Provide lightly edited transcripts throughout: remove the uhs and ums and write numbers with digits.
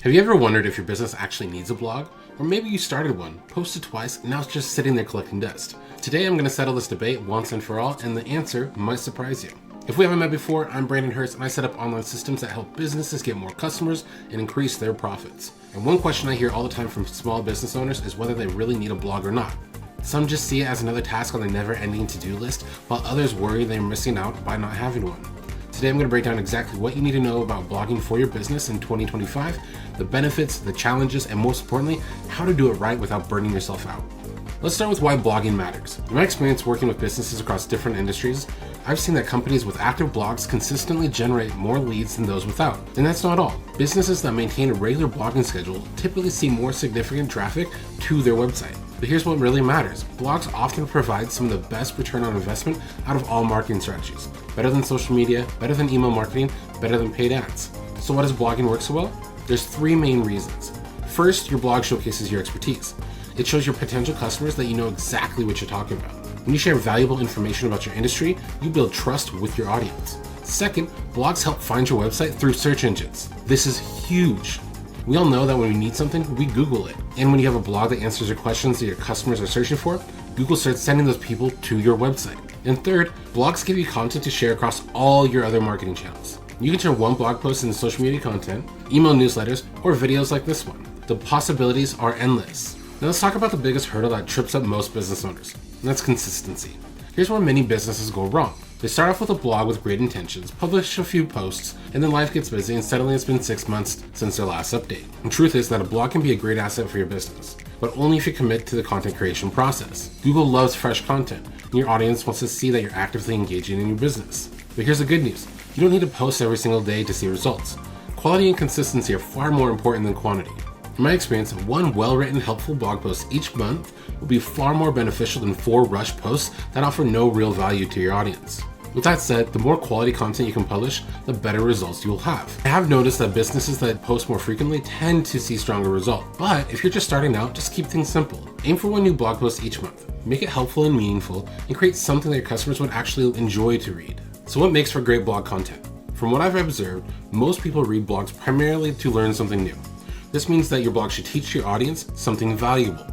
Have you ever wondered if your business actually needs a blog? Or maybe you started one, posted twice, and now it's just sitting there collecting dust. Today I'm going to settle this debate once and for all, and the answer might surprise you. If we haven't met before, I'm Brandon Hurst, and I set up online systems that help businesses get more customers and increase their profits. And one question I hear all the time from small business owners is whether they really need a blog or not. Some just see it as another task on their never-ending to-do list, while others worry they're missing out by not having one. Today I'm going to break down exactly what you need to know about blogging for your business in 2025, the benefits, the challenges, and most importantly, how to do it right without burning yourself out. Let's start with why blogging matters. In my experience working with businesses across different industries, I've seen that companies with active blogs consistently generate more leads than those without. And that's not all. Businesses that maintain a regular blogging schedule typically see more significant traffic to their website. But here's what really matters. Blogs often provide some of the best return on investment out of all marketing strategies. Better than social media, better than email marketing, better than paid ads. So why does blogging work so well? There's three main reasons. First, your blog showcases your expertise. It shows your potential customers that you know exactly what you're talking about. When you share valuable information about your industry, you build trust with your audience. Second, blogs help find your website through search engines. This is huge. We all know that when we need something, we Google it. And when you have a blog that answers your questions that your customers are searching for, Google starts sending those people to your website. And third, blogs give you content to share across all your other marketing channels. You can turn one blog post into social media content, email newsletters, or videos like this one. The possibilities are endless. Now let's talk about the biggest hurdle that trips up most business owners, and that's consistency. Here's where many businesses go wrong. They start off with a blog with great intentions, publish a few posts, and then life gets busy and suddenly it's been 6 months since their last update. The truth is that a blog can be a great asset for your business, but only if you commit to the content creation process. Google loves fresh content, and your audience wants to see that you're actively engaging in your business. But here's the good news. You don't need to post every single day to see results. Quality and consistency are far more important than quantity. In my experience, one well-written, helpful blog post each month will be far more beneficial than 4 rush posts that offer no real value to your audience. With that said, the more quality content you can publish, the better results you'll have. I have noticed that businesses that post more frequently tend to see stronger results. But if you're just starting out, just keep things simple. Aim for one new blog post each month. Make it helpful and meaningful, and create something that your customers would actually enjoy to read. So what makes for great blog content? From what I've observed, most people read blogs primarily to learn something new. This means that your blog should teach your audience something valuable.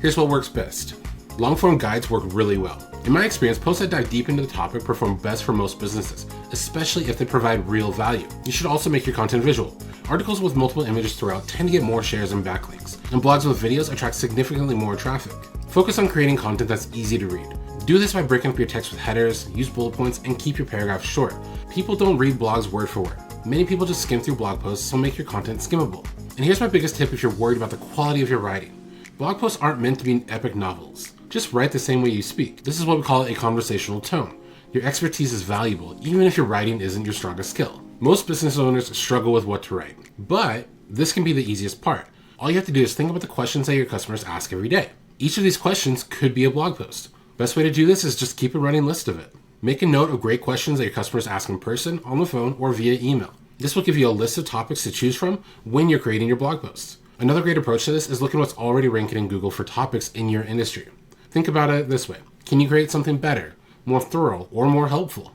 Here's what works best. Long-form guides work really well. In my experience, posts that dive deep into the topic perform best for most businesses, especially if they provide real value. You should also make your content visual. Articles with multiple images throughout tend to get more shares and backlinks, and blogs with videos attract significantly more traffic. Focus on creating content that's easy to read. Do this by breaking up your text with headers, use bullet points, and keep your paragraphs short. People don't read blogs word for word. Many people just skim through blog posts, so make your content skimmable. And here's my biggest tip if you're worried about the quality of your writing. Blog posts aren't meant to be epic novels. Just write the same way you speak. This is what we call a conversational tone. Your expertise is valuable, even if your writing isn't your strongest skill. Most business owners struggle with what to write, but this can be the easiest part. All you have to do is think about the questions that your customers ask every day. Each of these questions could be a blog post. Best way to do this is just keep a running list of it. Make a note of great questions that your customers ask in person, on the phone, or via email. This will give you a list of topics to choose from when you're creating your blog posts. Another great approach to this is looking at what's already ranking in Google for topics in your industry. Think about it this way. Can you create something better, more thorough, or more helpful?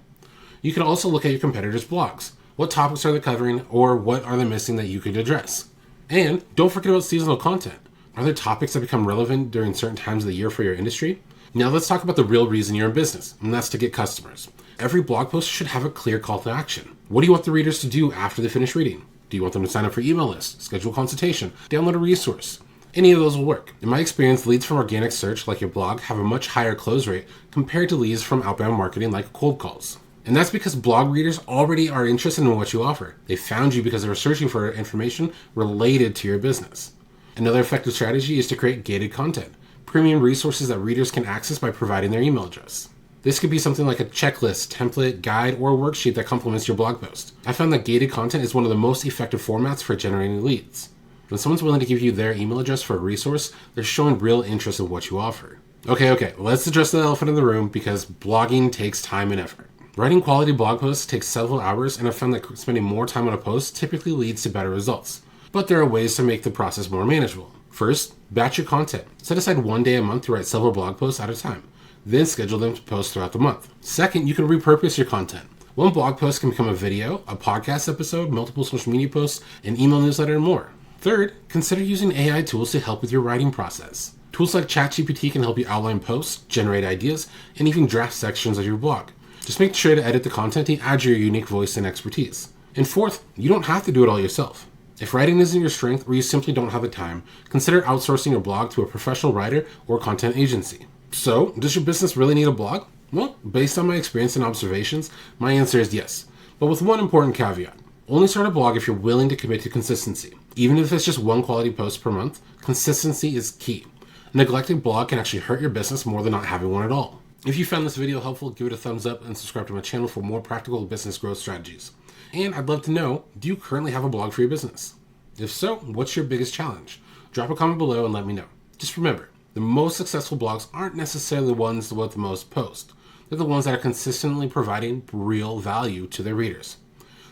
You can also look at your competitors' blogs. What topics are they covering, or what are they missing that you could address? And don't forget about seasonal content. Are there topics that become relevant during certain times of the year for your industry? Now let's talk about the real reason you're in business, and that's to get customers. Every blog post should have a clear call to action. What do you want the readers to do after they finish reading? Do you want them to sign up for email lists, schedule a consultation, download a resource? Any of those will work. In my experience, leads from organic search like your blog have a much higher close rate compared to leads from outbound marketing like cold calls. And that's because blog readers already are interested in what you offer. They found you because they were searching for information related to your business. Another effective strategy is to create gated content, premium resources that readers can access by providing their email address. This could be something like a checklist, template, guide, or worksheet that complements your blog post. I found that gated content is one of the most effective formats for generating leads. When someone's willing to give you their email address for a resource, they're showing real interest in what you offer. Okay, let's address the elephant in the room because blogging takes time and effort. Writing quality blog posts takes several hours, and I've found that spending more time on a post typically leads to better results. But there are ways to make the process more manageable. First, batch your content. Set aside one day a month to write several blog posts at a time. Then schedule them to post throughout the month. Second, you can repurpose your content. One blog post can become a video, a podcast episode, multiple social media posts, an email newsletter, and more. Third, consider using AI tools to help with your writing process. Tools like ChatGPT can help you outline posts, generate ideas, and even draft sections of your blog. Just make sure to edit the content and add your unique voice and expertise. And fourth, you don't have to do it all yourself. If writing isn't your strength or you simply don't have the time, consider outsourcing your blog to a professional writer or content agency. So, does your business really need a blog? Well, based on my experience and observations, my answer is yes, but with one important caveat. Only start a blog if you're willing to commit to consistency. Even if it's just one quality post per month, consistency is key. A neglected blog can actually hurt your business more than not having one at all. If you found this video helpful, give it a thumbs up and subscribe to my channel for more practical business growth strategies. And I'd love to know, do you currently have a blog for your business? If so, what's your biggest challenge? Drop a comment below and let me know. Just remember, the most successful blogs aren't necessarily the ones with the most posts. They're the ones that are consistently providing real value to their readers.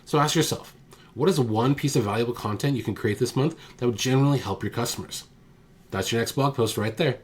So ask yourself, what is one piece of valuable content you can create this month that would genuinely help your customers? That's your next blog post right there.